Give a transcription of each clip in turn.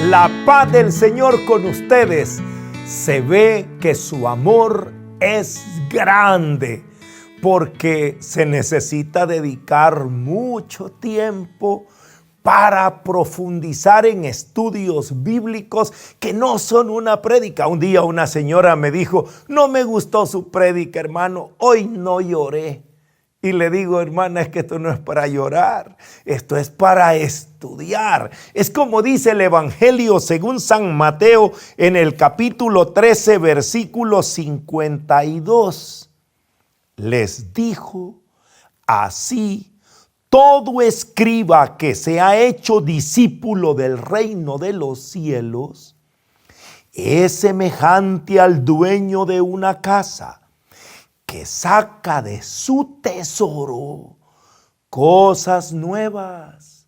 La paz del Señor con ustedes. Se ve que su amor es grande porque se necesita dedicar mucho tiempo para profundizar en estudios bíblicos que no son una prédica. Un día una señora me dijo: no me gustó su prédica, hermano, hoy no lloré. Y le digo: hermana, es que esto no es para llorar, esto es para estudiar. Es como dice el Evangelio según San Mateo en el capítulo 13, versículo 52. Les dijo: así todo escriba que se ha hecho discípulo del reino de los cielos es semejante al dueño de una casa que saca de su tesoro cosas nuevas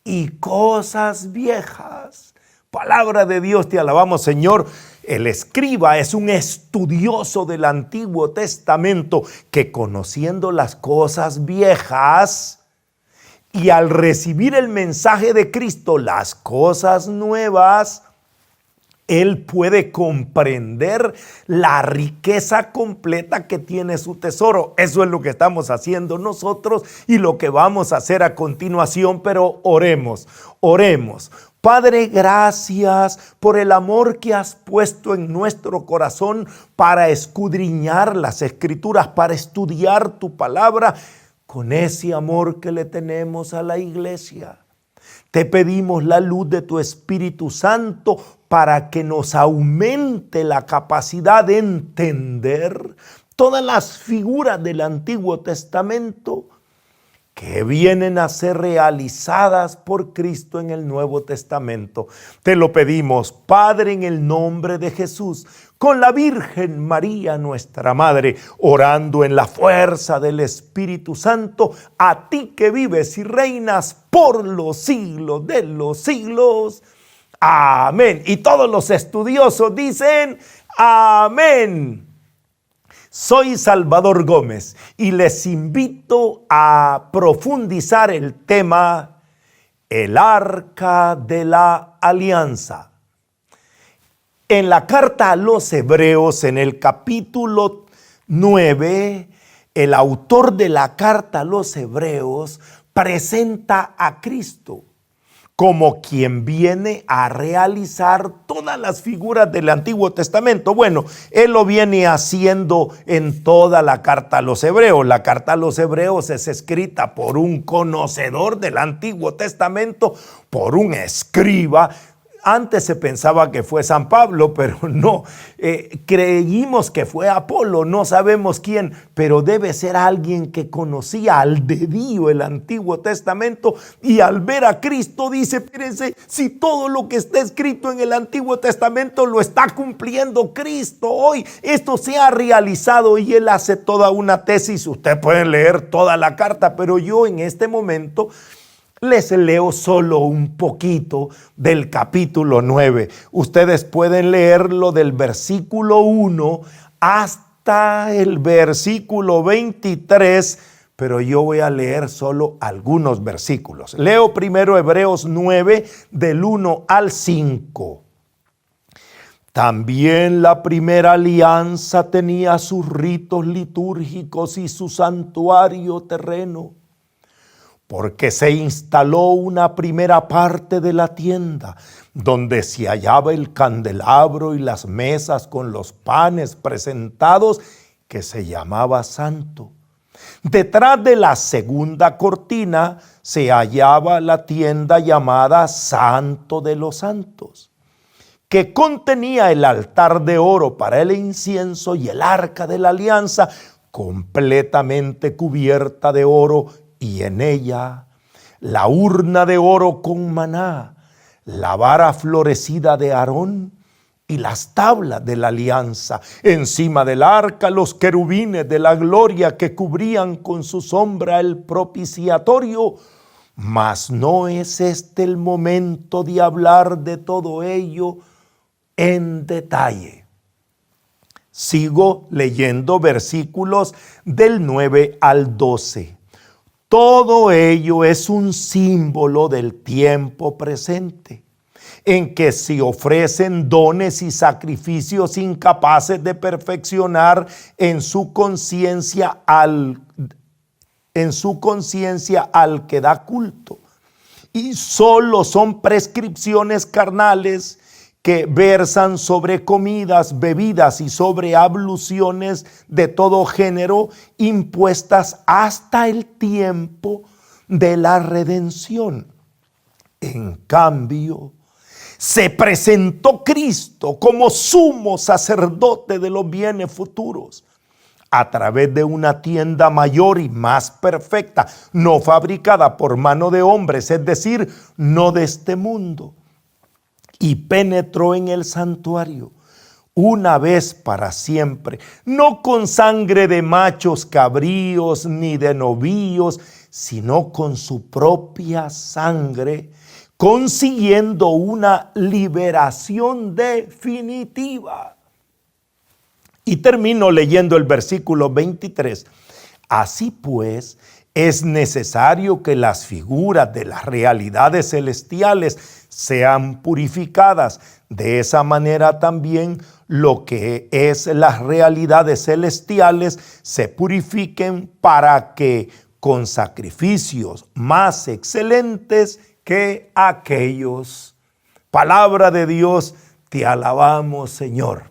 y cosas viejas. Palabra de Dios, te alabamos, Señor. El escriba es un estudioso del Antiguo Testamento que, conociendo las cosas viejas y al recibir el mensaje de Cristo, las cosas nuevas, él puede comprender la riqueza completa que tiene su tesoro. Eso es lo que estamos haciendo nosotros y lo que vamos a hacer a continuación. Pero oremos. Padre, gracias por el amor que has puesto en nuestro corazón para escudriñar las Escrituras, para estudiar tu palabra con ese amor que le tenemos a la iglesia. Te pedimos la luz de tu Espíritu Santo para que nos aumente la capacidad de entender todas las figuras del Antiguo Testamento que vienen a ser realizadas por Cristo en el Nuevo Testamento. Te lo pedimos, Padre, en el nombre de Jesús, con la Virgen María, nuestra Madre, orando en la fuerza del Espíritu Santo, a ti que vives y reinas por los siglos de los siglos. Amén. Y todos los estudiosos dicen amén. Soy Salvador Gómez y les invito a profundizar el tema el Arca de la Alianza. En la carta a los Hebreos, en el capítulo 9, el autor de la carta a los Hebreos presenta a Cristo como quien viene a realizar todas las figuras del Antiguo Testamento. Bueno, él lo viene haciendo en toda la carta a los Hebreos. La carta a los Hebreos es escrita por un conocedor del Antiguo Testamento, por un escriba. Antes se pensaba que fue San Pablo, pero no. Creímos que fue Apolo, no sabemos quién, pero debe ser alguien que conocía al dedillo el Antiguo Testamento y al ver a Cristo dice: fíjense, si todo lo que está escrito en el Antiguo Testamento lo está cumpliendo Cristo hoy, esto se ha realizado, y él hace toda una tesis. Usted puede leer toda la carta, pero yo en este momento les leo solo un poquito del capítulo 9. Ustedes pueden leerlo del versículo 1 hasta el versículo 23, pero yo voy a leer solo algunos versículos. Leo primero Hebreos 9, del 1 al 5. También la primera alianza tenía sus ritos litúrgicos y su santuario terreno, porque se instaló una primera parte de la tienda, donde se hallaba el candelabro y las mesas con los panes presentados, que se llamaba santo. Detrás de la segunda cortina se hallaba la tienda llamada Santo de los Santos, que contenía el altar de oro para el incienso y el arca de la alianza, completamente cubierta de oro, y en ella la urna de oro con maná, la vara florecida de Aarón y las tablas de la alianza. Encima del arca los querubines de la gloria que cubrían con su sombra el propiciatorio. Mas no es este el momento de hablar de todo ello en detalle. Sigo leyendo versículos del 9 al 12. Todo ello es un símbolo del tiempo presente, en que se ofrecen dones y sacrificios incapaces de perfeccionar en su conciencia al que da culto. Y solo son prescripciones carnales que versan sobre comidas, bebidas y sobre abluciones de todo género impuestas hasta el tiempo de la redención. En cambio, se presentó Cristo como sumo sacerdote de los bienes futuros, a través de una tienda mayor y más perfecta, no fabricada por mano de hombres, es decir, no de este mundo. Y penetró en el santuario una vez para siempre, no con sangre de machos cabríos ni de novillos, sino con su propia sangre, consiguiendo una liberación definitiva. Y termino leyendo el versículo 23. Así pues, es necesario que las figuras de las realidades celestiales sean purificadas. De esa manera también lo que es las realidades celestiales se purifiquen para que con sacrificios más excelentes que aquellos. Palabra de Dios, te alabamos, Señor.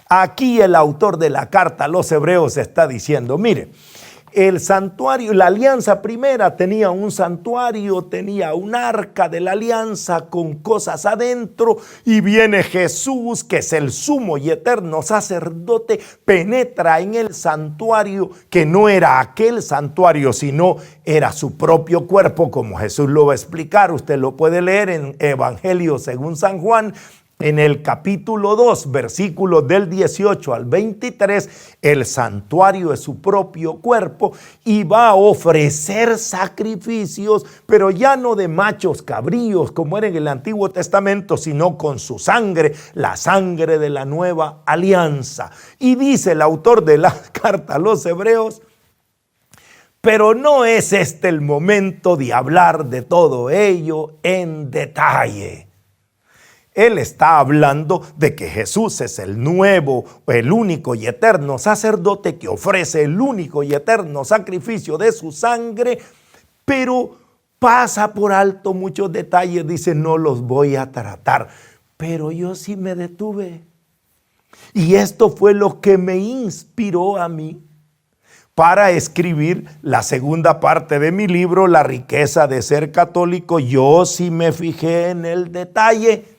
Aquí el autor de la carta a los Hebreos está diciendo, mire, el santuario, la alianza primera tenía un santuario, tenía un arca de la alianza con cosas adentro, y viene Jesús, que es el sumo y eterno sacerdote, penetra en el santuario, que no era aquel santuario, sino era su propio cuerpo, como Jesús lo va a explicar. Usted lo puede leer en Evangelio según San Juan, en el capítulo 2, versículos del 18 al 23, el santuario es su propio cuerpo y va a ofrecer sacrificios, pero ya no de machos cabríos como era en el Antiguo Testamento, sino con su sangre, la sangre de la nueva alianza. Y dice el autor de la carta a los Hebreos, pero no es este el momento de hablar de todo ello en detalle. Él está hablando de que Jesús es el nuevo, el único y eterno sacerdote que ofrece el único y eterno sacrificio de su sangre, pero pasa por alto muchos detalles, dice, no los voy a tratar. Pero yo sí me detuve. Y esto fue lo que me inspiró a mí para escribir la segunda parte de mi libro, La riqueza de ser católico. Yo sí me fijé en el detalle.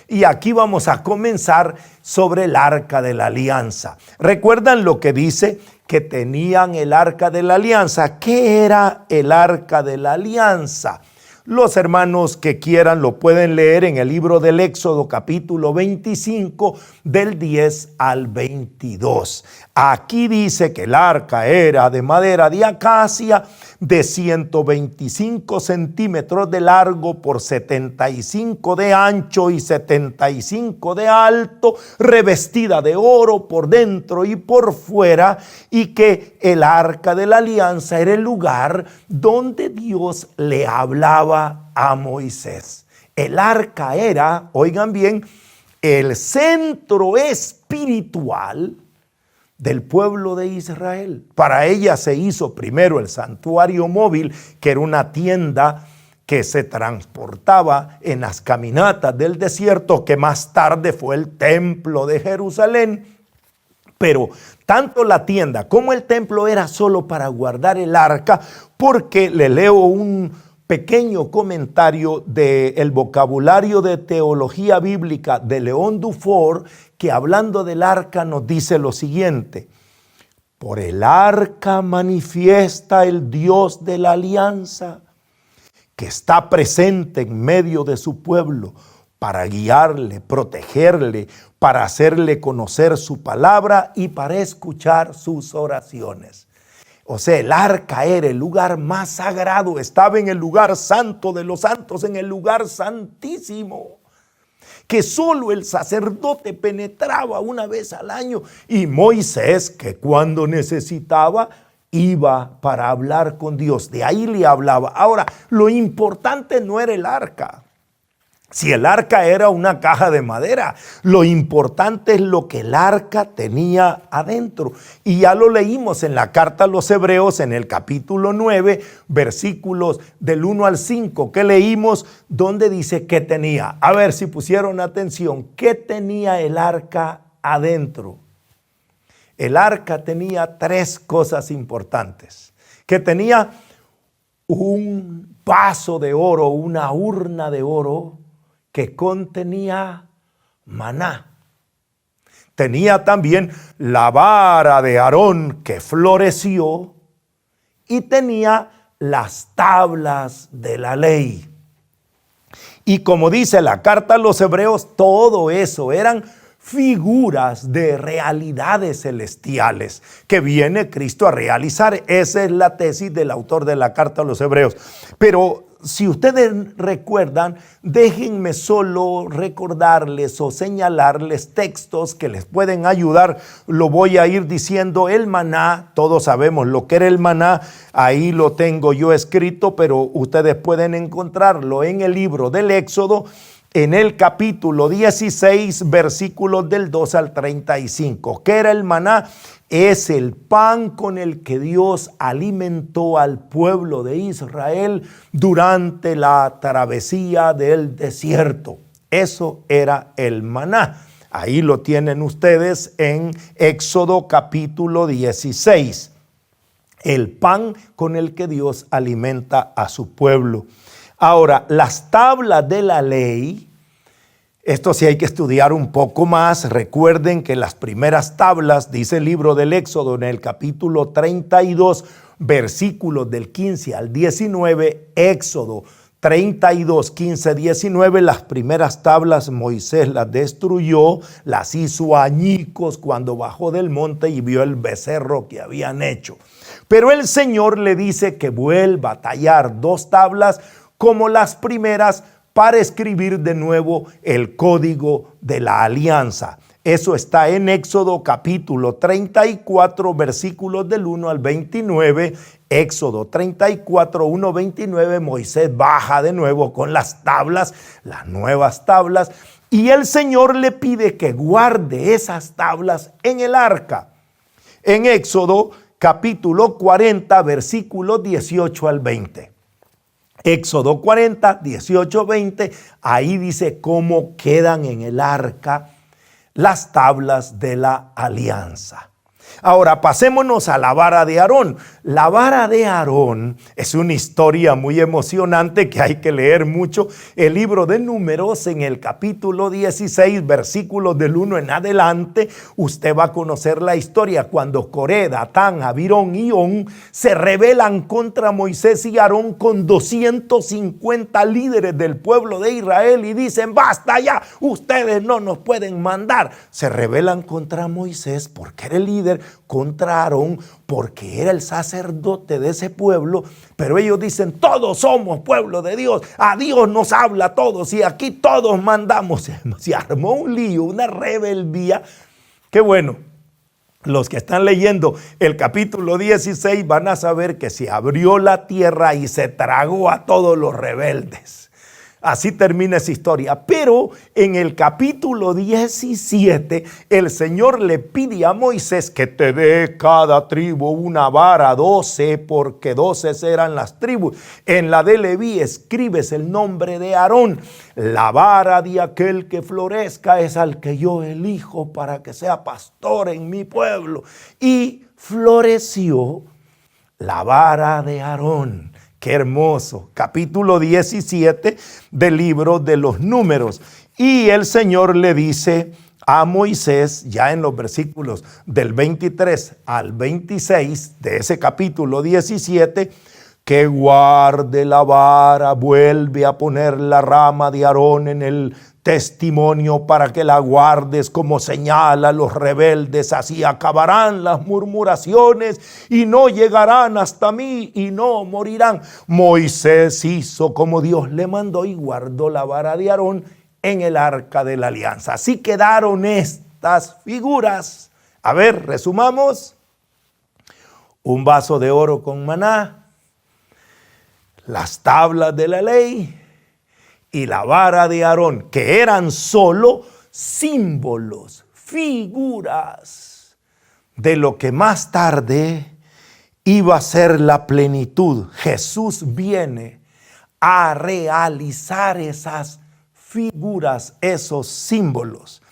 Y aquí vamos a comenzar sobre el arca de la alianza. ¿Recuerdan lo que dice? Que tenían el arca de la alianza. ¿Qué era el arca de la alianza? Los hermanos que quieran lo pueden leer en el libro del Éxodo capítulo 25 del 10 al 22. Aquí dice que el arca era de madera de acacia de 125 centímetros de largo por 75 de ancho y 75 de alto, revestida de oro por dentro y por fuera, y que el arca de la alianza era el lugar donde Dios le hablaba a Moisés. El arca era, oigan bien, el centro espiritual del pueblo de Israel. Para ella se hizo primero el santuario móvil, que era una tienda que se transportaba en las caminatas del desierto, que más tarde fue el templo de Jerusalén. Pero tanto la tienda como el templo era solo para guardar el arca, porque le leo un pequeño comentario del vocabulario de teología bíblica de León Dufour, que hablando del arca nos dice lo siguiente: por el arca manifiesta el Dios de la alianza, que está presente en medio de su pueblo para guiarle, protegerle, para hacerle conocer su palabra y para escuchar sus oraciones. O sea, el arca era el lugar más sagrado, estaba en el lugar santo de los santos, en el lugar santísimo, que solo el sacerdote penetraba una vez al año, y Moisés, que cuando necesitaba, iba para hablar con Dios, de ahí le hablaba. Ahora, lo importante no era el arca. Si el arca era una caja de madera, lo importante es lo que el arca tenía adentro. Y ya lo leímos en la carta a los Hebreos en el capítulo 9, versículos del 1 al 5, que leímos donde dice que tenía. A ver si pusieron atención, ¿qué tenía el arca adentro? El arca tenía tres cosas importantes. Que tenía un vaso de oro, una urna de oro, que contenía maná. Tenía también la vara de Aarón que floreció y tenía las tablas de la ley. Y como dice la carta a los Hebreos, todo eso eran figuras de realidades celestiales que viene Cristo a realizar. Esa es la tesis del autor de la carta a los Hebreos. Pero si ustedes recuerdan, déjenme solo recordarles o señalarles textos que les pueden ayudar. Lo voy a ir diciendo. El maná, todos sabemos lo que era el maná, ahí lo tengo yo escrito, pero ustedes pueden encontrarlo en el libro del Éxodo, en el capítulo 16, versículos del 2 al 35. ¿Qué era el maná? Es el pan con el que Dios alimentó al pueblo de Israel durante la travesía del desierto. Eso era el maná. Ahí lo tienen ustedes en Éxodo capítulo 16. El pan con el que Dios alimenta a su pueblo. Ahora, las tablas de la ley, esto sí hay que estudiar un poco más. Recuerden que las primeras tablas, dice el libro del Éxodo en el capítulo 32, versículos del 15 al 19, Éxodo 32, 15, 19, las primeras tablas Moisés las destruyó, las hizo añicos cuando bajó del monte y vio el becerro que habían hecho. Pero el Señor le dice que vuelva a tallar dos tablas como las primeras para escribir de nuevo el código de la alianza. Eso está en Éxodo capítulo 34, versículos del 1 al 29. Éxodo 34, 1, 29, Moisés baja de nuevo con las tablas, las nuevas tablas, y el Señor le pide que guarde esas tablas en el arca. En Éxodo capítulo 40, versículos 18 al 20. Éxodo 40, 18, 20, ahí dice cómo quedan en el arca las tablas de la alianza. Ahora pasémonos a la vara de Aarón. La vara de Aarón es una historia muy emocionante que hay que leer mucho. El libro de Números en el capítulo 16, versículos del 1 en adelante, usted va a conocer la historia cuando Coré, Datán, Abirón y On se rebelan contra Moisés y Aarón con 250 líderes del pueblo de Israel y dicen: basta ya, ustedes no nos pueden mandar. Se rebelan contra Moisés porque era el líder, contra Aarón porque era el sacerdote de ese pueblo, pero ellos dicen: todos somos pueblo de Dios, a Dios nos habla a todos y aquí todos mandamos. Se armó un lío, una rebeldía. Qué bueno, los que están leyendo el capítulo 16 van a saber que se abrió la tierra y se tragó a todos los rebeldes. Así termina esa historia. Pero en el capítulo 17, el Señor le pide a Moisés que te dé cada tribu una vara, 12, porque 12 eran las tribus. En la de Leví escribes el nombre de Aarón. La vara de aquel que florezca es al que yo elijo para que sea pastor en mi pueblo. Y floreció la vara de Aarón. Qué hermoso. Capítulo 17 del libro de los Números. Y el Señor le dice a Moisés, ya en los versículos del 23 al 26 de ese capítulo 17, que guarde la vara, vuelve a poner la rama de Aarón en el testimonio para que la guardes como señal a los rebeldes, así acabarán las murmuraciones y no llegarán hasta mí y no morirán. Moisés hizo como Dios le mandó y guardó la vara de Aarón en el arca de la alianza. Así quedaron estas figuras. A ver, resumamos. Un vaso de oro con maná, las tablas de la ley y la vara de Aarón, que eran solo símbolos, figuras de lo que más tarde iba a ser la plenitud. Jesús viene a realizar esas figuras, esos símbolos.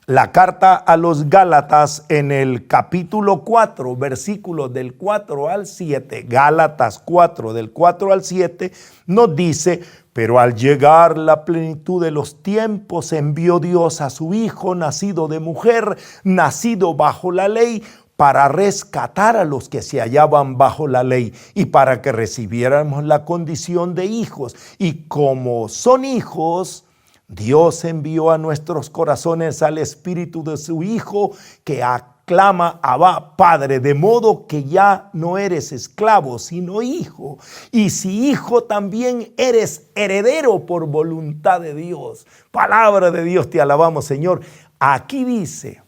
La carta a los Gálatas en el capítulo 4, versículos del 4 al 7, Gálatas 4, del 4 al 7, nos dice: pero al llegar la plenitud de los tiempos, envió Dios a su Hijo, nacido de mujer, nacido bajo la ley, para rescatar a los que se hallaban bajo la ley y para que recibiéramos la condición de hijos. Y como son hijos, Dios envió a nuestros corazones al Espíritu de su Hijo, que aclama Abba, Padre, de modo que ya no eres esclavo, sino hijo. Y si hijo, también eres heredero por voluntad de Dios. Palabra de Dios, te alabamos, Señor. Aquí dice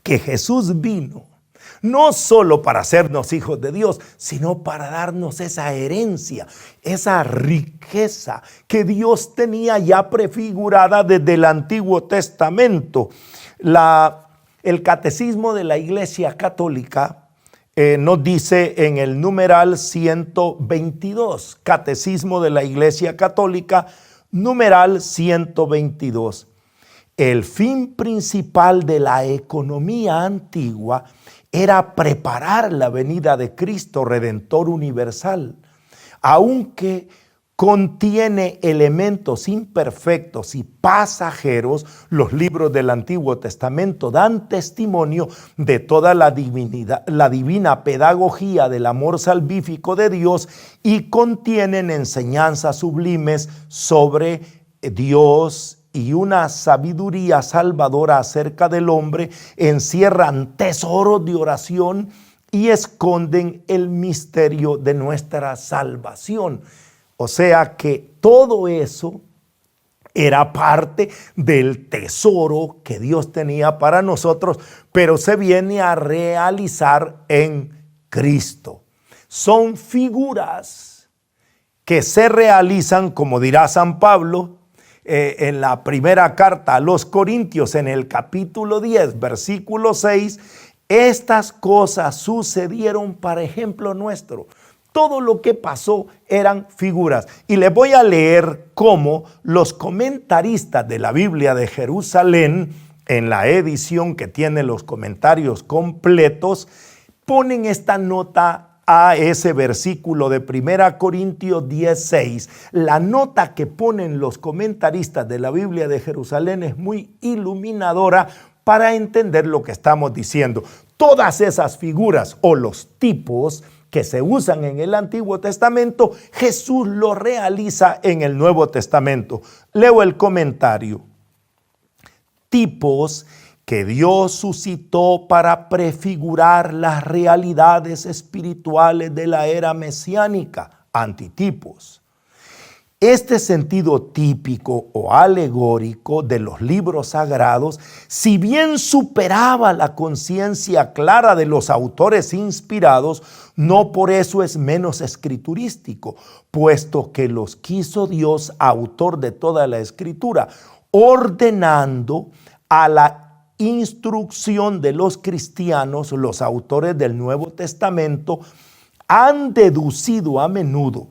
que Jesús vino no solo para hacernos hijos de Dios, sino para darnos esa herencia, esa riqueza que Dios tenía ya prefigurada desde el Antiguo Testamento. El Catecismo de la Iglesia Católica nos dice en el numeral 122, Catecismo de la Iglesia Católica, numeral 122. El fin principal de la economía antigua era preparar la venida de Cristo Redentor universal, aunque contiene elementos imperfectos y pasajeros. Los libros del Antiguo Testamento dan testimonio de toda la divina pedagogía del amor salvífico de Dios y contienen enseñanzas sublimes sobre Dios y una sabiduría salvadora acerca del hombre. Encierran tesoros de oración y esconden el misterio de nuestra salvación. O sea que todo eso era parte del tesoro que Dios tenía para nosotros, pero se viene a realizar en Cristo. Son figuras que se realizan, como dirá San Pablo, en la primera carta a los Corintios, en el capítulo 10, versículo 6, estas cosas sucedieron para ejemplo nuestro. Todo lo que pasó eran figuras. Y les voy a leer cómo los comentaristas de la Biblia de Jerusalén, en la edición que tiene los comentarios completos, ponen esta nota a ese versículo de 1 Corintios 10:6. La nota que ponen los comentaristas de la Biblia de Jerusalén es muy iluminadora para entender lo que estamos diciendo. Todas esas figuras o los tipos que se usan en el Antiguo Testamento, Jesús lo realiza en el Nuevo Testamento. Leo el comentario. Tipos que Dios suscitó para prefigurar las realidades espirituales de la era mesiánica, antitipos. Este sentido típico o alegórico de los libros sagrados, si bien superaba la conciencia clara de los autores inspirados, no por eso es menos escriturístico, puesto que los quiso Dios, autor de toda la escritura, ordenando a la instrucción de los cristianos. Los autores del Nuevo Testamento han deducido a menudo.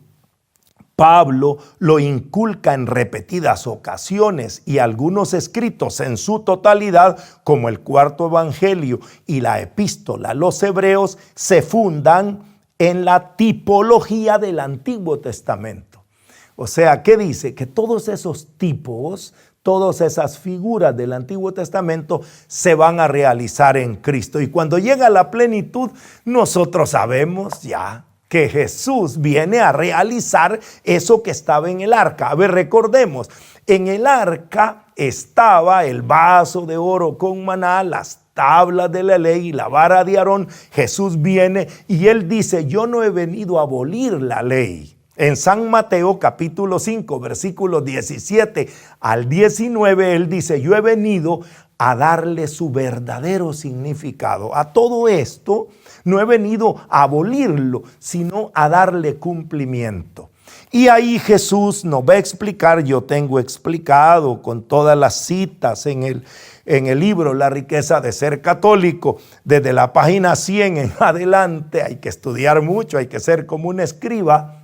Pablo lo inculca en repetidas ocasiones y algunos escritos en su totalidad, como el cuarto evangelio y la epístola a los hebreos, se fundan en la tipología del Antiguo Testamento. O sea, ¿qué dice? Que todos esos tipos, todas esas figuras del Antiguo Testamento se van a realizar en Cristo. Y cuando llega la plenitud, nosotros sabemos ya que Jesús viene a realizar eso que estaba en el arca. A ver, recordemos, en el arca estaba el vaso de oro con maná, las tablas de la ley y la vara de Aarón. Jesús viene y él dice: yo no he venido a abolir la ley. En San Mateo capítulo 5, versículos 17 al 19, él dice: yo he venido a darle su verdadero significado. A todo esto no he venido a abolirlo, sino a darle cumplimiento. Y ahí Jesús nos va a explicar, yo tengo explicado con todas las citas en el libro La riqueza de ser católico, desde la página 100 en adelante, hay que estudiar mucho, hay que ser como un escriba.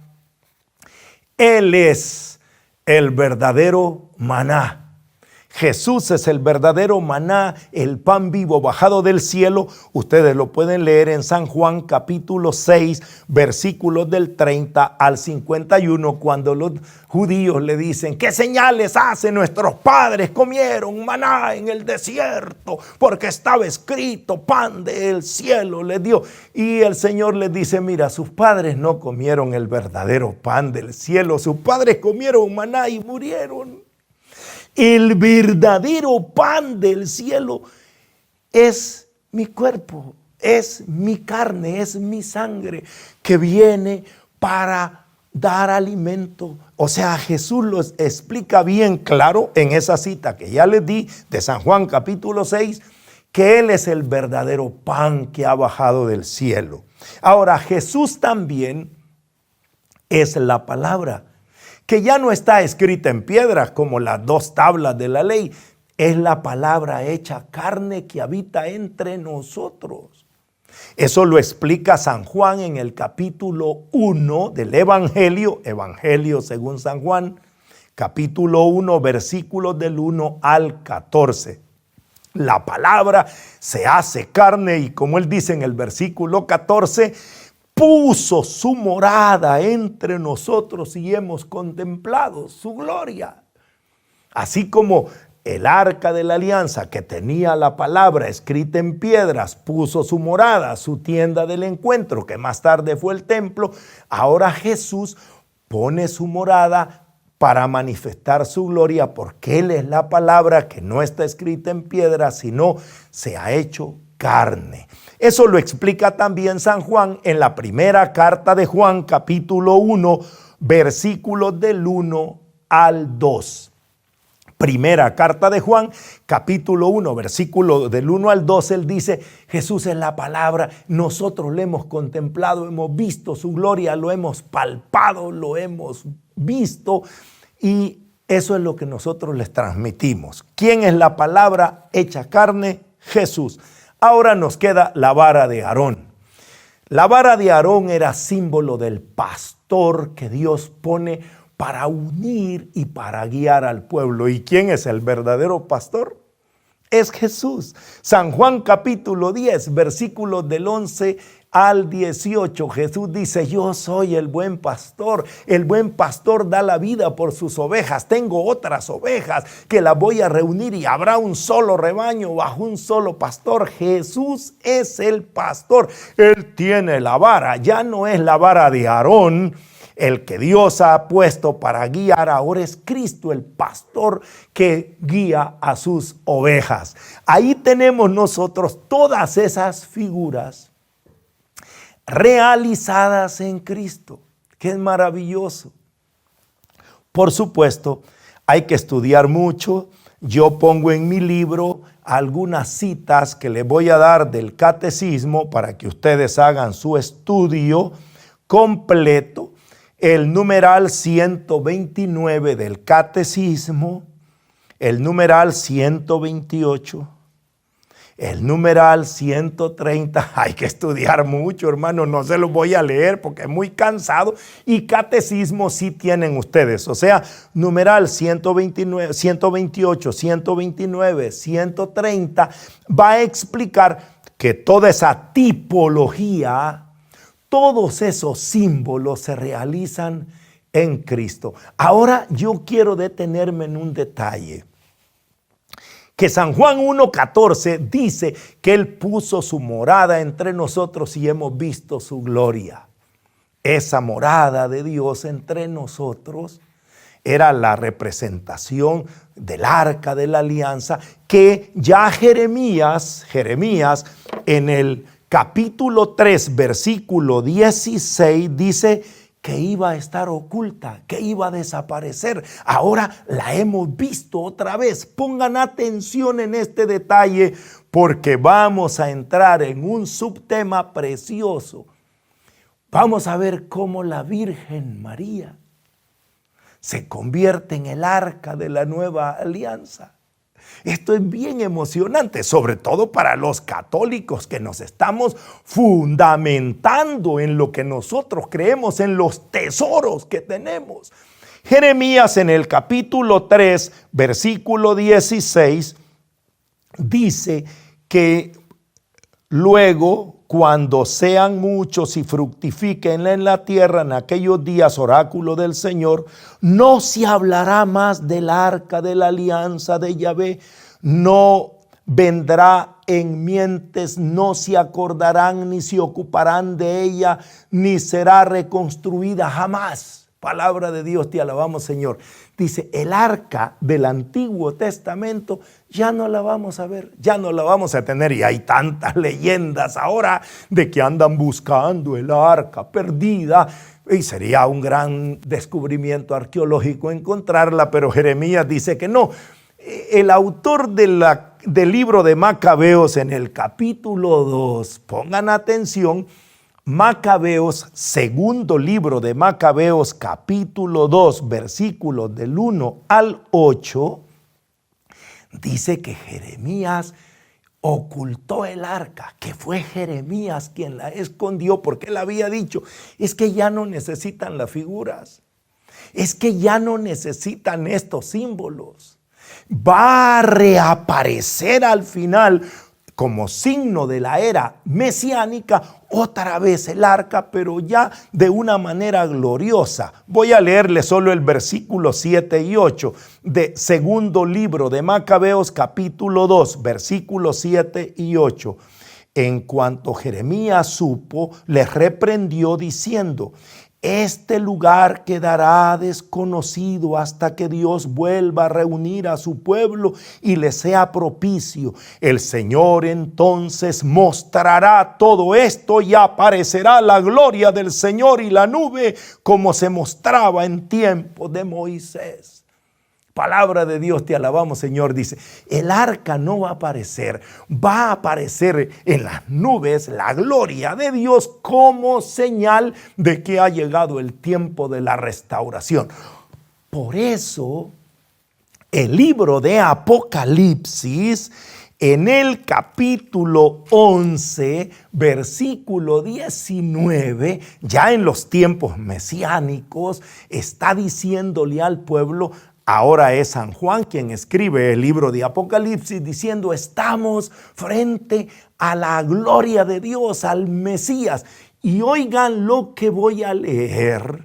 Él es el verdadero maná. Jesús es el verdadero maná, el pan vivo bajado del cielo. Ustedes lo pueden leer en San Juan capítulo 6, versículos del 30 al 51, cuando los judíos le dicen: ¿qué señales hacen nuestros padres? Comieron maná en el desierto, porque estaba escrito, pan del cielo les dio. Y el Señor les dice: mira, sus padres no comieron el verdadero pan del cielo, sus padres comieron maná y murieron. El verdadero pan del cielo es mi cuerpo, es mi carne, es mi sangre, que viene para dar alimento. O sea, Jesús lo explica bien claro en esa cita que ya les di de San Juan capítulo 6, que Él es el verdadero pan que ha bajado del cielo. Ahora, Jesús también es la palabra, que ya no está escrita en piedra como las 2 tablas de la ley. Es la palabra hecha carne que habita entre nosotros. Eso lo explica San Juan en el capítulo 1 del Evangelio según San Juan, capítulo 1, versículos del 1 al 14. La palabra se hace carne y, como él dice en el versículo 14, puso su morada entre nosotros y hemos contemplado su gloria. Así como el arca de la alianza, que tenía la palabra escrita en piedras, puso su morada, su tienda del encuentro, que más tarde fue el templo, ahora Jesús pone su morada para manifestar su gloria, porque Él es la palabra que no está escrita en piedra, sino se ha hecho carne. Eso lo explica también San Juan en la primera carta de Juan, capítulo 1, versículos del 1 al 2. Primera carta de Juan, capítulo 1, versículo del 1 al 2, él dice: Jesús es la palabra, nosotros lo hemos contemplado, hemos visto su gloria, lo hemos palpado, lo hemos visto, y eso es lo que nosotros les transmitimos. ¿Quién es la palabra hecha carne? Jesús. Ahora nos queda la vara de Aarón. La vara de Aarón era símbolo del pastor que Dios pone para unir y para guiar al pueblo. ¿Y quién es el verdadero pastor? Es Jesús. San Juan capítulo 10, versículos del 11 al 18, Jesús dice: yo soy el buen pastor da la vida por sus ovejas. Tengo otras ovejas que las voy a reunir y habrá un solo rebaño bajo un solo pastor. Jesús es el pastor, Él tiene la vara, ya no es la vara de Aarón, el que Dios ha puesto para guiar. Ahora es Cristo el pastor que guía a sus ovejas. Ahí tenemos nosotros todas esas figuras realizadas en Cristo, que es maravilloso. Por supuesto, hay que estudiar mucho. Yo pongo en mi libro algunas citas que les voy a dar del catecismo para que ustedes hagan su estudio completo. El numeral 129 del catecismo, el numeral 128, el numeral 130, hay que estudiar mucho, hermano, no se los voy a leer porque es muy cansado. Y catecismo sí tienen ustedes, o sea, numeral 129, 128, 129, 130, va a explicar que toda esa tipología, todos esos símbolos se realizan en Cristo. Ahora yo quiero detenerme en un detalle. Que San Juan 1:14 dice que Él puso su morada entre nosotros y hemos visto su gloria. Esa morada de Dios entre nosotros era la representación del arca de la alianza, que ya Jeremías en el capítulo 3, versículo 16 dice que iba a estar oculta, que iba a desaparecer. Ahora la hemos visto otra vez. Pongan atención en este detalle porque vamos a entrar en un subtema precioso. Vamos a ver cómo la Virgen María se convierte en el arca de la nueva alianza. Esto es bien emocionante, sobre todo para los católicos que nos estamos fundamentando en lo que nosotros creemos, en los tesoros que tenemos. Jeremías en el capítulo 3, versículo 16, dice que luego, cuando sean muchos y fructifiquen en la tierra en aquellos días, oráculo del Señor, no se hablará más del arca de la alianza de Yahvé, no vendrá en mientes, no se acordarán ni se ocuparán de ella, ni será reconstruida jamás. Palabra de Dios, te alabamos, Señor. Dice, el arca del Antiguo Testamento ya no la vamos a ver, ya no la vamos a tener. Y hay tantas leyendas ahora de que andan buscando el arca perdida. Y sería un gran descubrimiento arqueológico encontrarla, pero Jeremías dice que no. El autor del libro de Macabeos en el capítulo 2, pongan atención, Macabeos, segundo libro de Macabeos, capítulo 2, versículos del 1 al 8, dice que Jeremías ocultó el arca, que fue Jeremías quien la escondió, porque él había dicho, es que ya no necesitan las figuras, es que ya no necesitan estos símbolos. Va a reaparecer al final como signo de la era mesiánica, otra vez el arca, pero ya de una manera gloriosa. Voy a leerle solo el versículo 7 y 8 de segundo libro de Macabeos, capítulo 2, versículos 7 y 8. En cuanto Jeremías supo, les reprendió diciendo, este lugar quedará desconocido hasta que Dios vuelva a reunir a su pueblo y le sea propicio. El Señor entonces mostrará todo esto y aparecerá la gloria del Señor y la nube como se mostraba en tiempo de Moisés. Palabra de Dios, te alabamos, Señor. Dice, el arca no va a aparecer, va a aparecer en las nubes la gloria de Dios como señal de que ha llegado el tiempo de la restauración. Por eso, el libro de Apocalipsis, en el capítulo 11, versículo 19, ya en los tiempos mesiánicos, está diciéndole al pueblo, ahora es San Juan quien escribe el libro de Apocalipsis diciendo, estamos frente a la gloria de Dios, al Mesías. Y oigan lo que voy a leer.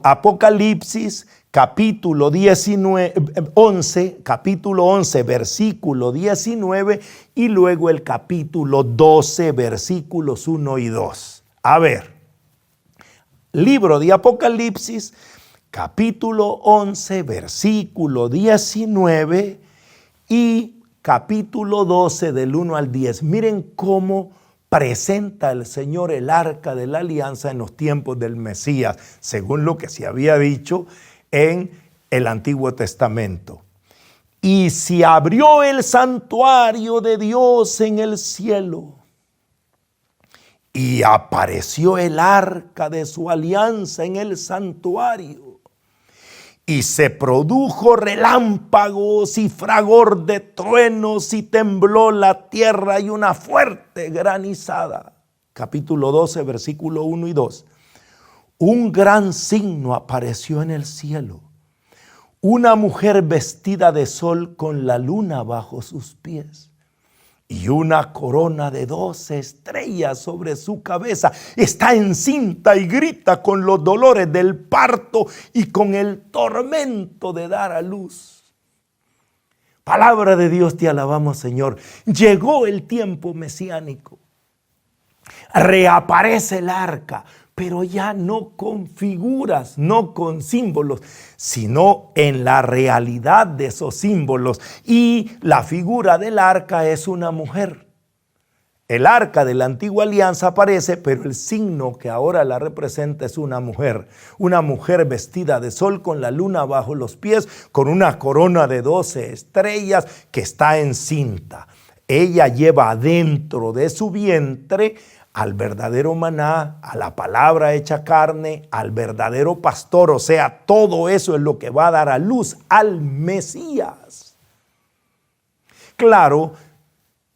Apocalipsis capítulo 11, versículo 19 y luego el capítulo 12, versículos 1 y 2. A ver, libro de Apocalipsis, capítulo 11, versículo 19 y capítulo 12 del 1 al 10. Miren cómo presenta el Señor el arca de la alianza en los tiempos del Mesías, según lo que se había dicho en el Antiguo Testamento. Y se abrió el santuario de Dios en el cielo, y apareció el arca de su alianza en el santuario. Y se produjo relámpagos y fragor de truenos y tembló la tierra y una fuerte granizada. Capítulo 12, versículo 1 y 2. Un gran signo apareció en el cielo. Una mujer vestida de sol con la luna bajo sus pies. Y una corona de 12 estrellas sobre su cabeza. Está encinta y grita con los dolores del parto y con el tormento de dar a luz. Palabra de Dios, te alabamos, Señor. Llegó el tiempo mesiánico. Reaparece el arca, pero ya no con figuras, no con símbolos, sino en la realidad de esos símbolos. Y la figura del arca es una mujer. El arca de la antigua alianza aparece, pero el signo que ahora la representa es una mujer vestida de sol con la luna bajo los pies, con una corona de 12 estrellas que está encinta. Ella lleva dentro de su vientre al verdadero maná, a la palabra hecha carne, al verdadero pastor. O sea, todo eso es lo que va a dar a luz al Mesías. Claro,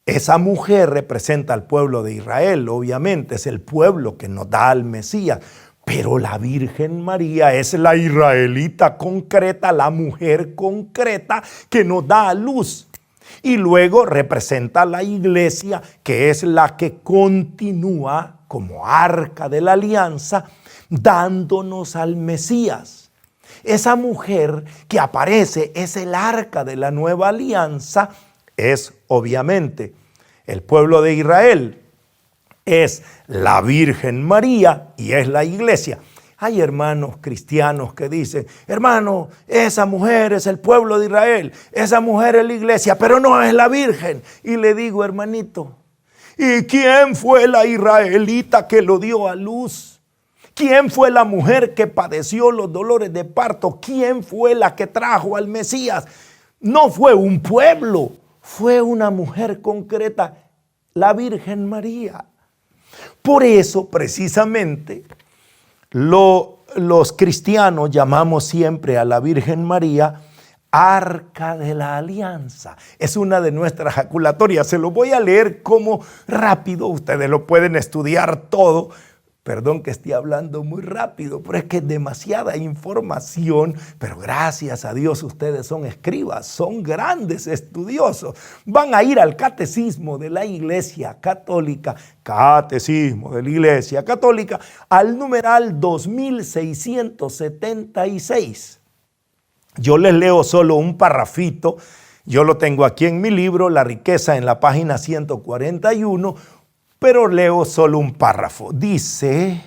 esa mujer representa al pueblo de Israel, obviamente, es el pueblo que nos da al Mesías. Pero la Virgen María es la israelita concreta, la mujer concreta que nos da a luz. Y luego representa a la iglesia, que es la que continúa como arca de la alianza, dándonos al Mesías. Esa mujer que aparece es el arca de la nueva alianza, es obviamente el pueblo de Israel, es la Virgen María y es la iglesia. Hay hermanos cristianos que dicen, hermano, esa mujer es el pueblo de Israel, esa mujer es la iglesia, pero no es la Virgen. Y le digo, hermanito, ¿y quién fue la israelita que lo dio a luz? ¿Quién fue la mujer que padeció los dolores de parto? ¿Quién fue la que trajo al Mesías? No fue un pueblo, fue una mujer concreta, la Virgen María. Por eso, precisamente, los cristianos llamamos siempre a la Virgen María Arca de la Alianza. Es una de nuestras jaculatorias. Se lo voy a leer como rápido. Ustedes lo pueden estudiar todo. Perdón que esté hablando muy rápido, pero es que es demasiada información. Pero gracias a Dios ustedes son escribas, son grandes estudiosos. Van a ir al Catecismo de la Iglesia Católica, Catecismo de la Iglesia Católica, al numeral 2676. Yo les leo solo un parrafito. Yo lo tengo aquí en mi libro, La riqueza, en la página 141. Pero leo solo un párrafo. Dice,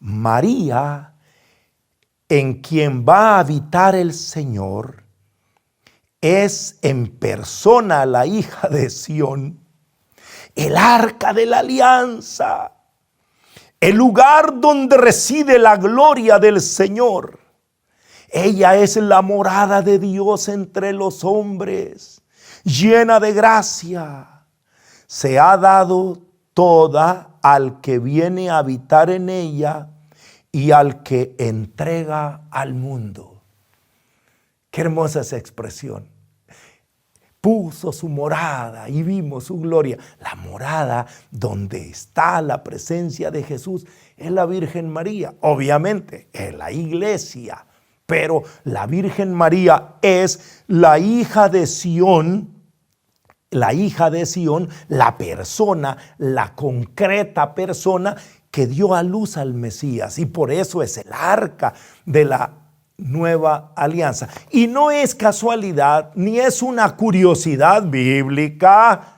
María, en quien va a habitar el Señor, es en persona la hija de Sión, el arca de la alianza, el lugar donde reside la gloria del Señor. Ella es la morada de Dios entre los hombres, llena de gracia. Se ha dado toda al que viene a habitar en ella y al que entrega al mundo. Qué hermosa esa expresión. Puso su morada y vimos su gloria. La morada donde está la presencia de Jesús es la Virgen María. Obviamente es la iglesia, pero la Virgen María es la hija de Sión. La hija de Sión, la persona, la concreta persona que dio a luz al Mesías. Y por eso es el arca de la nueva alianza. Y no es casualidad, ni es una curiosidad bíblica.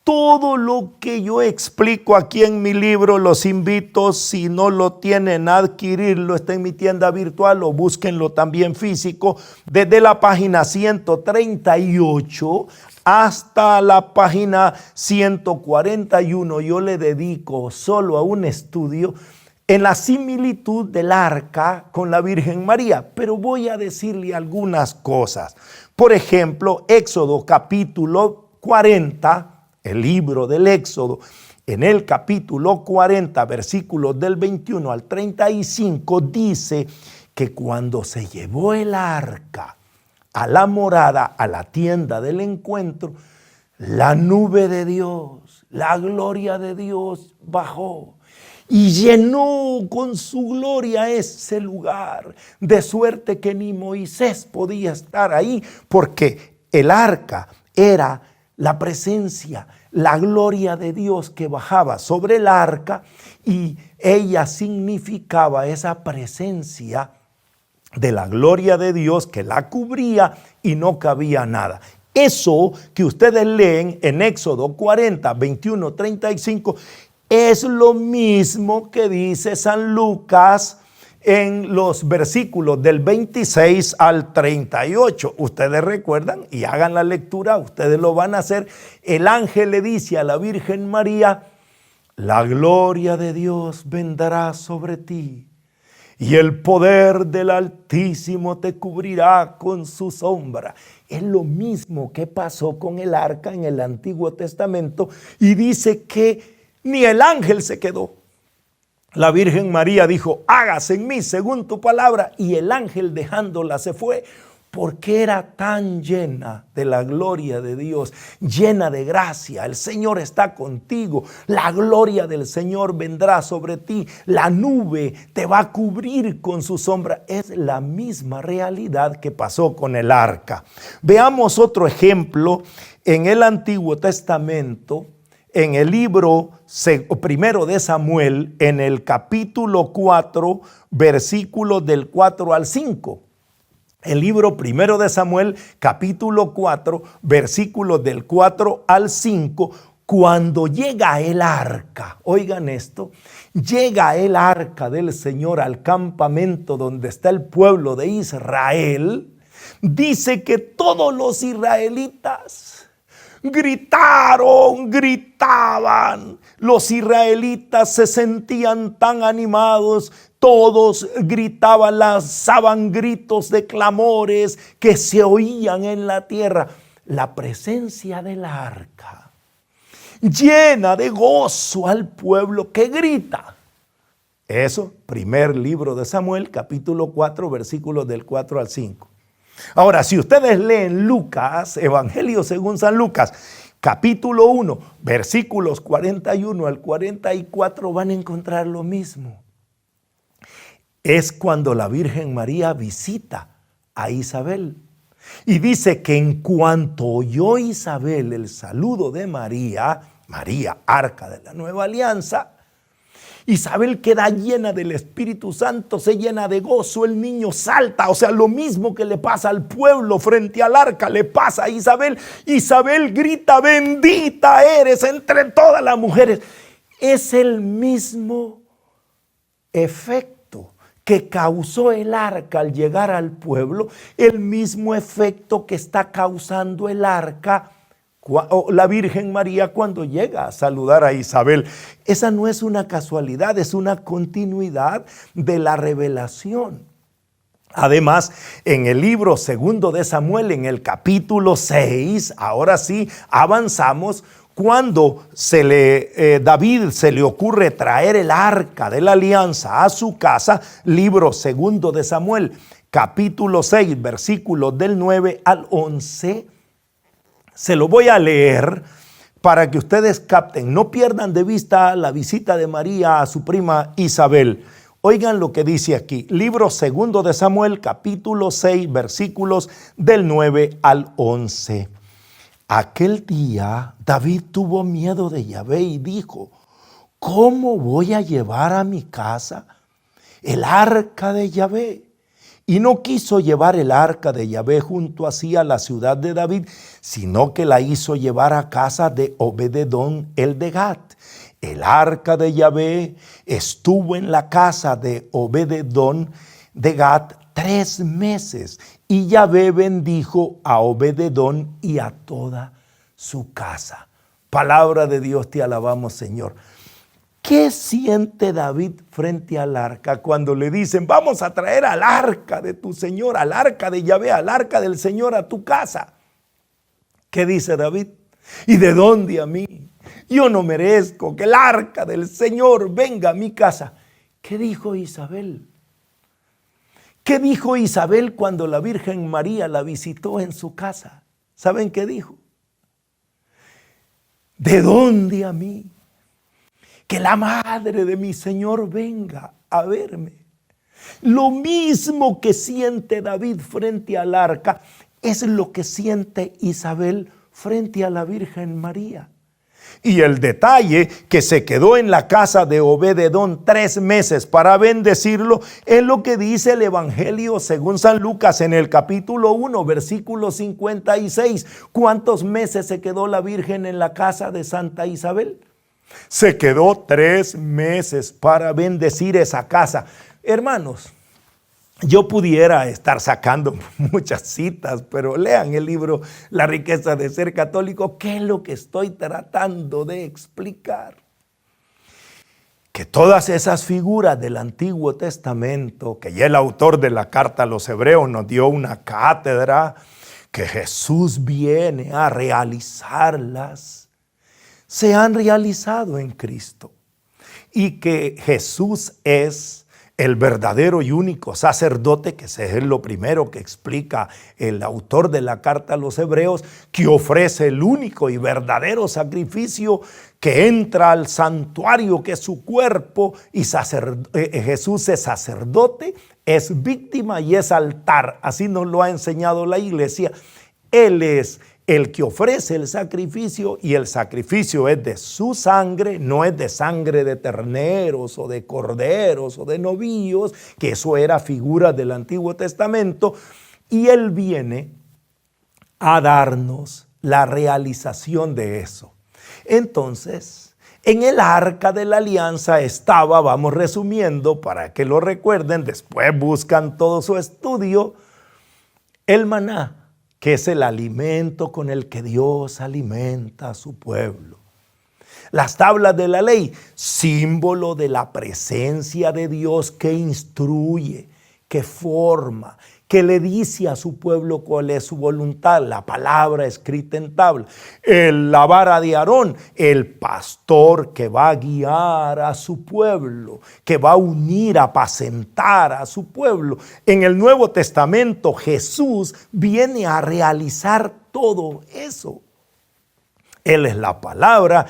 Todo lo que yo explico aquí en mi libro, los invito, si no lo tienen, a adquirirlo. Está en mi tienda virtual o búsquenlo también físico. Desde la página 138 hasta la página 141, yo le dedico solo a un estudio en la similitud del arca con la Virgen María. Pero voy a decirle algunas cosas. Por ejemplo, Éxodo capítulo 40, el libro del Éxodo, en el capítulo 40, versículos del 21 al 35, dice que cuando se llevó el arca a la morada, a la tienda del encuentro, la nube de Dios, la gloria de Dios bajó y llenó con su gloria ese lugar, de suerte que ni Moisés podía estar ahí, porque el arca era la presencia, la gloria de Dios que bajaba sobre el arca, y ella significaba esa presencia de la gloria de Dios que la cubría y no cabía nada. Eso que ustedes leen en Éxodo 40, 21, 35, es lo mismo que dice San Lucas en los versículos del 26 al 38. Ustedes recuerdan y hagan la lectura, ustedes lo van a hacer. El ángel le dice a la Virgen María, la gloria de Dios vendrá sobre ti y el poder del Altísimo te cubrirá con su sombra. Es lo mismo que pasó con el arca en el Antiguo Testamento, y dice que ni el ángel se quedó. La Virgen María dijo, hágase en mí según tu palabra, y el ángel dejándola se fue, porque era tan llena de la gloria de Dios, llena de gracia. El Señor está contigo, la gloria del Señor vendrá sobre ti, la nube te va a cubrir con su sombra. Es la misma realidad que pasó con el arca. Veamos otro ejemplo en el Antiguo Testamento. En el libro primero de Samuel, en el capítulo 4, versículos del 4 al 5. El libro primero de Samuel, capítulo 4, versículos del 4 al 5. Cuando llega el arca, oigan esto, llega el arca del Señor al campamento donde está el pueblo de Israel, dice que todos los israelitas gritaban. Los israelitas se sentían tan animados, todos gritaban, lanzaban gritos de clamores que se oían en la tierra. La presencia del arca llena de gozo al pueblo que grita. Eso, primer libro de Samuel, capítulo 4, versículos del 4 al 5. Ahora, si ustedes leen Lucas, Evangelio según San Lucas, capítulo 1, versículos 41 al 44, van a encontrar lo mismo. Es cuando la Virgen María visita a Isabel. Y dice que en cuanto oyó Isabel el saludo de María, arca de la nueva alianza, Isabel queda llena del Espíritu Santo, se llena de gozo, el niño salta, o sea, lo mismo que le pasa al pueblo frente al arca, le pasa a Isabel. Isabel grita, bendita eres entre todas las mujeres. Es el mismo efecto que causó el arca al llegar al pueblo, el mismo efecto que está causando el arca, la Virgen María, cuando llega a saludar a Isabel. Esa no es una casualidad, es una continuidad de la revelación. Además, en el libro segundo de Samuel, en el capítulo 6, ahora sí avanzamos, cuando David se le ocurre traer el arca de la alianza a su casa, libro segundo de Samuel, capítulo 6, versículos del 9 al 11, se lo voy a leer para que ustedes capten, no pierdan de vista la visita de María a su prima Isabel. Oigan lo que dice aquí, libro segundo de Samuel, capítulo 6, versículos del 9 al 11. Aquel día David tuvo miedo de Yahvé y dijo, ¿cómo voy a llevar a mi casa el arca de Yahvé? Y no quiso llevar el arca de Yahvé junto así a la ciudad de David, sino que la hizo llevar a casa de Obed-edom el de Gat. El arca de Yahvé estuvo en la casa de Obed-edom de Gat 3 meses. Y Yahvé bendijo a Obed-edom y a toda su casa. Palabra de Dios, te alabamos, Señor. ¿Qué siente David frente al arca cuando le dicen, vamos a traer al arca de tu Señor, al arca de Yahvé, al arca del Señor a tu casa? ¿Qué dice David? ¿Y de dónde a mí? Yo no merezco que el arca del Señor venga a mi casa. ¿Qué dijo Isabel? ¿Qué dijo Isabel cuando la Virgen María la visitó en su casa? ¿Saben qué dijo? ¿De dónde a mí? Que la madre de mi Señor venga a verme. Lo mismo que siente David frente al arca es lo que siente Isabel frente a la Virgen María. Y el detalle que se quedó en la casa de Obed-edom 3 meses para bendecirlo es lo que dice el Evangelio según San Lucas en el capítulo 1, versículo 56. ¿Cuántos meses se quedó la Virgen en la casa de Santa Isabel? Se quedó 3 meses para bendecir esa casa. Hermanos, yo pudiera estar sacando muchas citas, pero lean el libro La riqueza de ser católico, que es lo que estoy tratando de explicar. Que todas esas figuras del Antiguo Testamento, que ya el autor de la carta a los Hebreos nos dio una cátedra, que Jesús viene a realizarlas, se han realizado en Cristo y que Jesús es el verdadero y único sacerdote, que ese es lo primero que explica el autor de la carta a los Hebreos, que ofrece el único y verdadero sacrificio, que entra al santuario que es su cuerpo, y Jesús es sacerdote, es víctima y es altar. Así nos lo ha enseñado la iglesia. Él es el que ofrece el sacrificio, y el sacrificio es de su sangre, no es de sangre de terneros o de corderos o de novillos, que eso era figura del Antiguo Testamento, y Él viene a darnos la realización de eso. Entonces, en el arca de la alianza estaba, vamos resumiendo para que lo recuerden, después buscan todo su estudio, el maná, que es el alimento con el que Dios alimenta a su pueblo. Las tablas de la ley, símbolo de la presencia de Dios que instruye, que forma, que le dice a su pueblo cuál es su voluntad, la palabra escrita en tabla. La vara de Aarón, el pastor que va a guiar a su pueblo, que va a unir, a apacentar a su pueblo. En el Nuevo Testamento Jesús viene a realizar todo eso. Él es la palabra,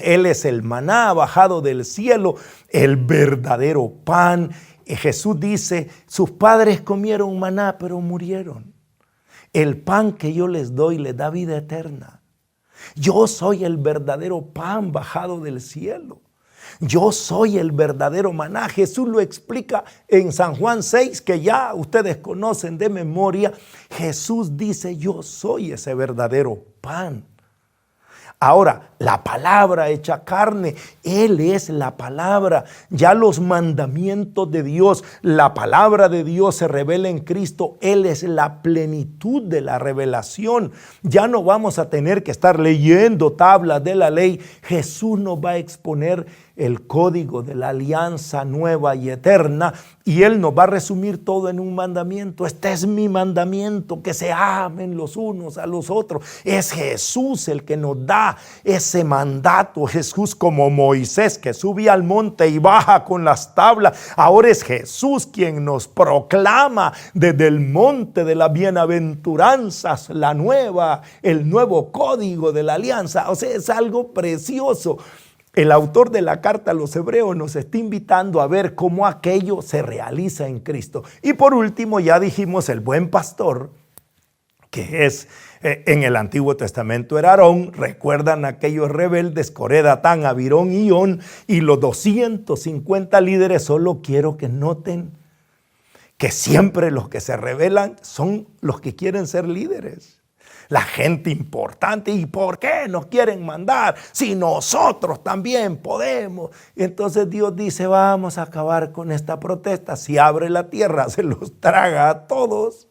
Él es el maná bajado del cielo, el verdadero pan. Jesús dice, sus padres comieron maná, pero murieron. El pan que yo les doy les da vida eterna. Yo soy el verdadero pan bajado del cielo. Yo soy el verdadero maná. Jesús lo explica en San Juan 6, que ya ustedes conocen de memoria. Jesús dice, yo soy ese verdadero pan. Ahora, la palabra hecha carne, Él es la palabra. Ya los mandamientos de Dios, la palabra de Dios se revela en Cristo. Él es la plenitud de la revelación. Ya no vamos a tener que estar leyendo tablas de la ley. Jesús nos va a exponer el código de la alianza nueva y eterna, y Él nos va a resumir todo en un mandamiento. Este es mi mandamiento, que se amen los unos a los otros. Es Jesús el que nos da ese mandato. Jesús, como Moisés, que subía al monte y baja con las tablas, ahora es Jesús quien nos proclama desde el monte de las bienaventuranzas el nuevo código de la alianza. O sea, es algo precioso. El autor de la carta a los Hebreos nos está invitando a ver cómo aquello se realiza en Cristo. Y por último, ya dijimos, el buen pastor, que es en el Antiguo Testamento era Aarón. Recuerdan aquellos rebeldes, Coré, Datán, Abirón y On, y los 250 líderes. Solo quiero que noten que siempre los que se rebelan son los que quieren ser líderes. La gente importante. ¿Y por qué nos quieren mandar si nosotros también podemos? Y entonces Dios dice, vamos a acabar con esta protesta. Si abre la tierra, se los traga a todos.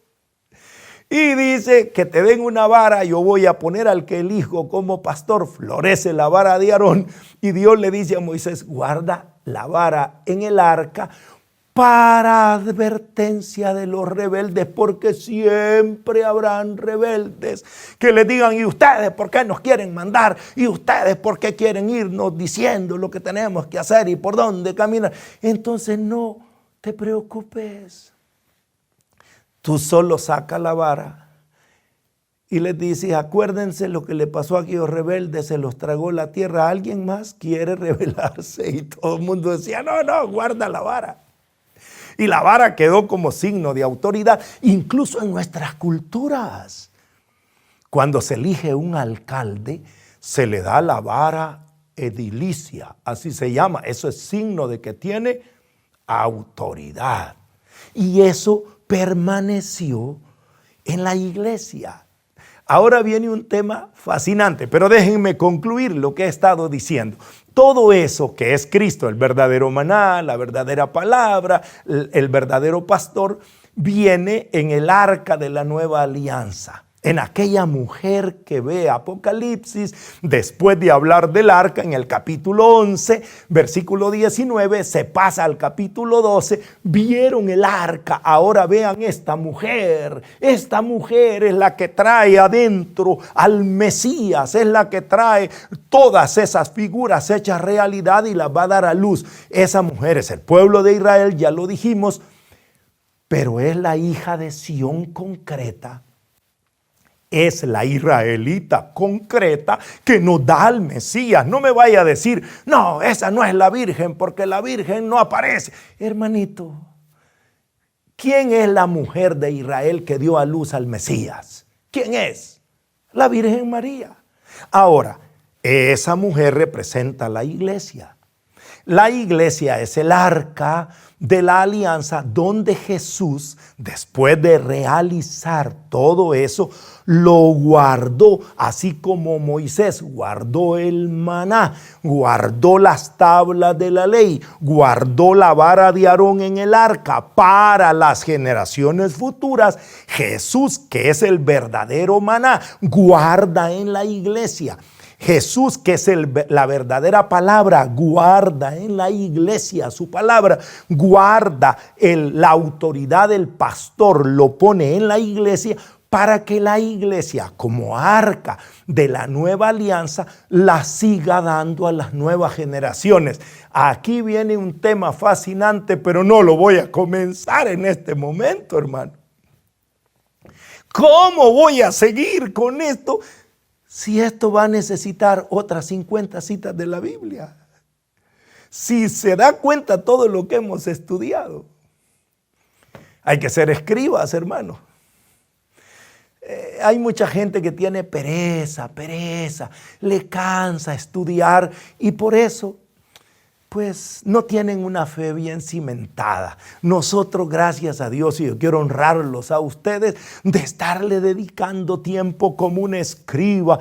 Y dice que te den una vara, yo voy a poner al que elijo como pastor. Florece la vara de Aarón, y Dios le dice a Moisés, guarda la vara en el arca para advertencia de los rebeldes, porque siempre habrán rebeldes que le digan, ¿y ustedes por qué nos quieren mandar? ¿Y ustedes por qué quieren irnos diciendo lo que tenemos que hacer y por dónde caminar? Entonces no te preocupes. Tú solo saca la vara y les dices, acuérdense lo que le pasó a aquellos rebeldes, se los tragó la tierra. ¿Alguien más quiere rebelarse? Y todo el mundo decía, no, guarda la vara. Y la vara quedó como signo de autoridad, incluso en nuestras culturas. Cuando se elige un alcalde, se le da la vara edilicia, así se llama. Eso es signo de que tiene autoridad. Y eso permaneció en la iglesia. Ahora viene un tema fascinante, pero déjenme concluir lo que he estado diciendo. Todo eso que es Cristo, el verdadero maná, la verdadera palabra, el verdadero pastor, viene en el arca de la nueva alianza. en aquella mujer que ve Apocalipsis, después de hablar del arca en el capítulo 11, versículo 19, se pasa al capítulo 12, vieron el arca, ahora vean esta mujer es la que trae adentro al Mesías, es la que trae todas esas figuras hechas realidad y las va a dar a luz. Esa mujer es el pueblo de Israel, ya lo dijimos, pero es la hija de Sión concreta. Es la israelita concreta que nos da al Mesías. No me vaya a decir, no, esa no es la Virgen porque la Virgen no aparece. Hermanito, ¿quién es la mujer de Israel que dio a luz al Mesías? ¿Quién es? La Virgen María. Ahora, esa mujer representa a la iglesia. La iglesia es el arca de la alianza donde Jesús, después de realizar todo eso, lo guardó, así como Moisés guardó el maná, guardó las tablas de la ley, guardó la vara de Aarón en el arca para las generaciones futuras. Jesús, que es el verdadero maná, guarda en la iglesia. Jesús, que es la verdadera palabra, guarda en la iglesia su palabra, guarda la autoridad del pastor, lo pone en la iglesia para que la iglesia, como arca de la nueva alianza, la siga dando a las nuevas generaciones. Aquí viene un tema fascinante, pero no lo voy a comenzar en este momento, hermano. ¿Cómo voy a seguir con esto? Si esto va a necesitar otras 50 citas de la Biblia. Si se da cuenta todo lo que hemos estudiado. Hay que ser escribas, hermano. Hay mucha gente que tiene pereza, le cansa estudiar y por eso pues no tienen una fe bien cimentada. Nosotros, gracias a Dios, y yo quiero honrarlos a ustedes, de estarle dedicando tiempo como un escriba,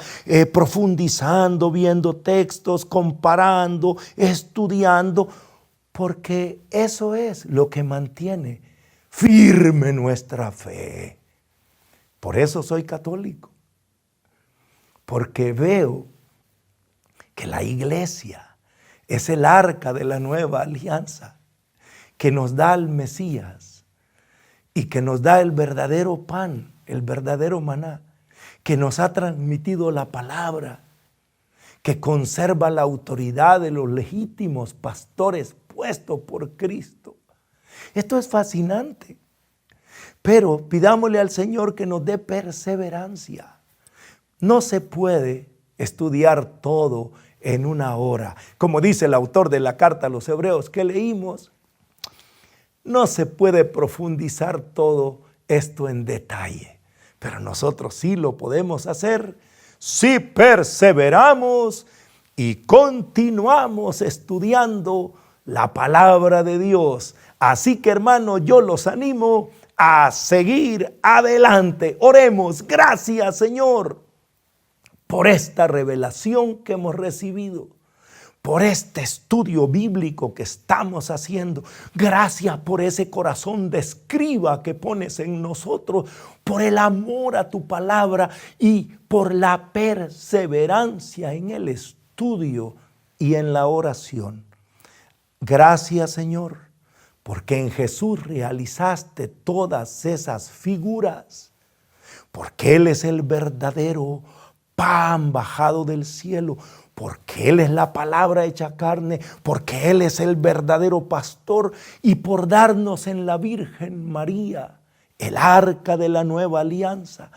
profundizando, viendo textos, comparando, estudiando, porque eso es lo que mantiene firme nuestra fe. Por eso soy católico, porque veo que la iglesia es el arca de la nueva alianza que nos da al Mesías y que nos da el verdadero pan, el verdadero maná, que nos ha transmitido la palabra, que conserva la autoridad de los legítimos pastores puestos por Cristo. Esto es fascinante, pero pidámosle al Señor que nos dé perseverancia. No se puede estudiar todo en una hora. Como dice el autor de la carta a los Hebreos que leímos, no se puede profundizar todo esto en detalle, pero nosotros sí lo podemos hacer si perseveramos y continuamos estudiando la palabra de Dios. Así que, hermano, yo los animo a seguir adelante. Oremos. Gracias, Señor, por esta revelación que hemos recibido, por este estudio bíblico que estamos haciendo. Gracias por ese corazón de escriba que pones en nosotros, por el amor a tu palabra y por la perseverancia en el estudio y en la oración. Gracias, Señor, porque en Jesús realizaste todas esas figuras, porque Él es el verdadero pan bajado del cielo, porque Él es la palabra hecha carne, porque Él es el verdadero pastor y por darnos en la Virgen María, el arca de la nueva alianza,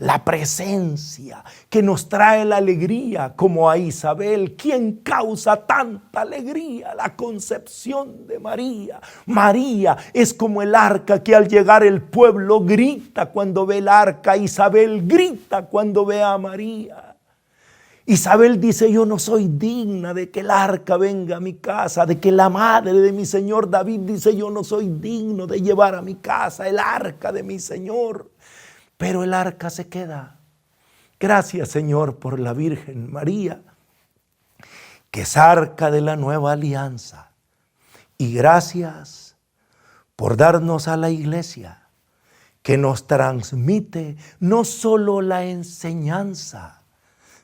la presencia que nos trae la alegría, como a Isabel, quien causa tanta alegría, la concepción de María. María es como el arca que al llegar el pueblo grita cuando ve el arca. Isabel grita cuando ve a María. Isabel dice: yo no soy digna de que el arca venga a mi casa, de que la madre de mi Señor. David dice: yo no soy digno de llevar a mi casa el arca de mi Señor. Pero el arca se queda. Gracias, Señor, por la Virgen María, que es arca de la nueva alianza. Y gracias por darnos a la iglesia, que nos transmite no solo la enseñanza,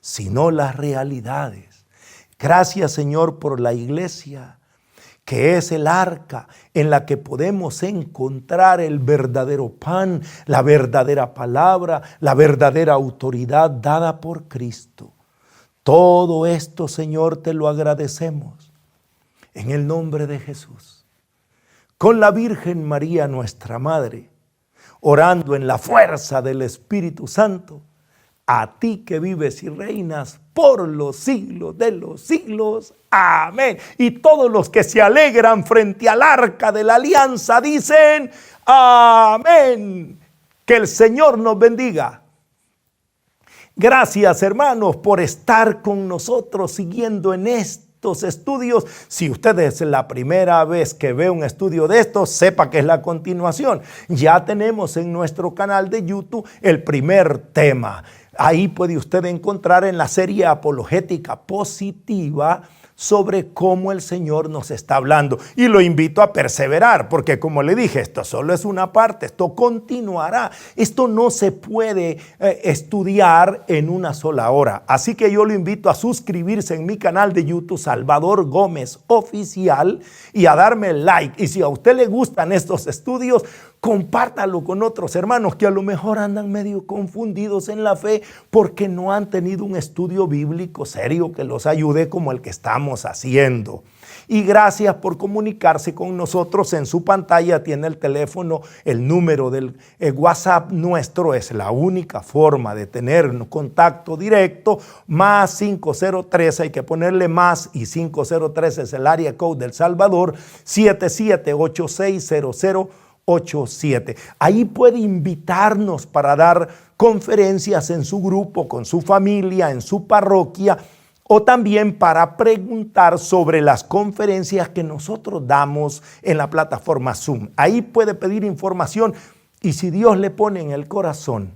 sino las realidades. Gracias, Señor, por la iglesia, que es el arca en la que podemos encontrar el verdadero pan, la verdadera palabra, la verdadera autoridad dada por Cristo. Todo esto, Señor, te lo agradecemos en el nombre de Jesús. Con la Virgen María, nuestra Madre, orando en la fuerza del Espíritu Santo, a ti que vives y reinas por los siglos de los siglos. Amén. Y todos los que se alegran frente al arca de la alianza dicen amén. Que el Señor nos bendiga. Gracias, hermanos, por estar con nosotros siguiendo en estos estudios. Si usted es la primera vez que ve un estudio de estos, sepa que es la continuación. Ya tenemos en nuestro canal de YouTube el primer tema. Ahí puede usted encontrar en la serie apologética positiva sobre cómo el Señor nos está hablando. Y lo invito a perseverar, porque como le dije, esto solo es una parte, esto continuará. Esto no se puede estudiar en una sola hora. Así que yo lo invito a suscribirse en mi canal de YouTube, Salvador Gómez Oficial, y a darme like. Y si a usted le gustan estos estudios, compártalo con otros hermanos que a lo mejor andan medio confundidos en la fe porque no han tenido un estudio bíblico serio que los ayude como el que estamos haciendo. Y gracias por comunicarse con nosotros. En su pantalla tiene el teléfono, el número del WhatsApp nuestro. Es la única forma de tener contacto directo. Más 503, hay que ponerle más, y 503 es el área code del Salvador, 77860087. Ahí puede invitarnos para dar conferencias en su grupo, con su familia, en su parroquia, o también para preguntar sobre las conferencias que nosotros damos en la plataforma Zoom. Ahí puede pedir información, y si Dios le pone en el corazón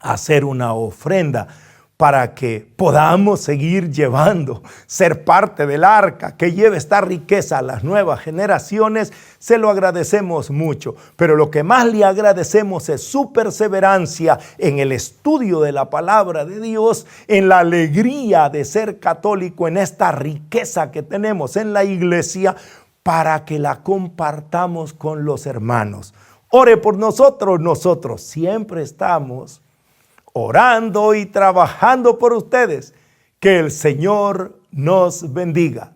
hacer una ofrenda para que podamos seguir llevando, ser parte del arca que lleve esta riqueza a las nuevas generaciones, se lo agradecemos mucho. Pero lo que más le agradecemos es su perseverancia en el estudio de la palabra de Dios, en la alegría de ser católico, en esta riqueza que tenemos en la iglesia, para que la compartamos con los hermanos. Ore por nosotros, nosotros siempre estamos orando y trabajando por ustedes. Que el Señor nos bendiga.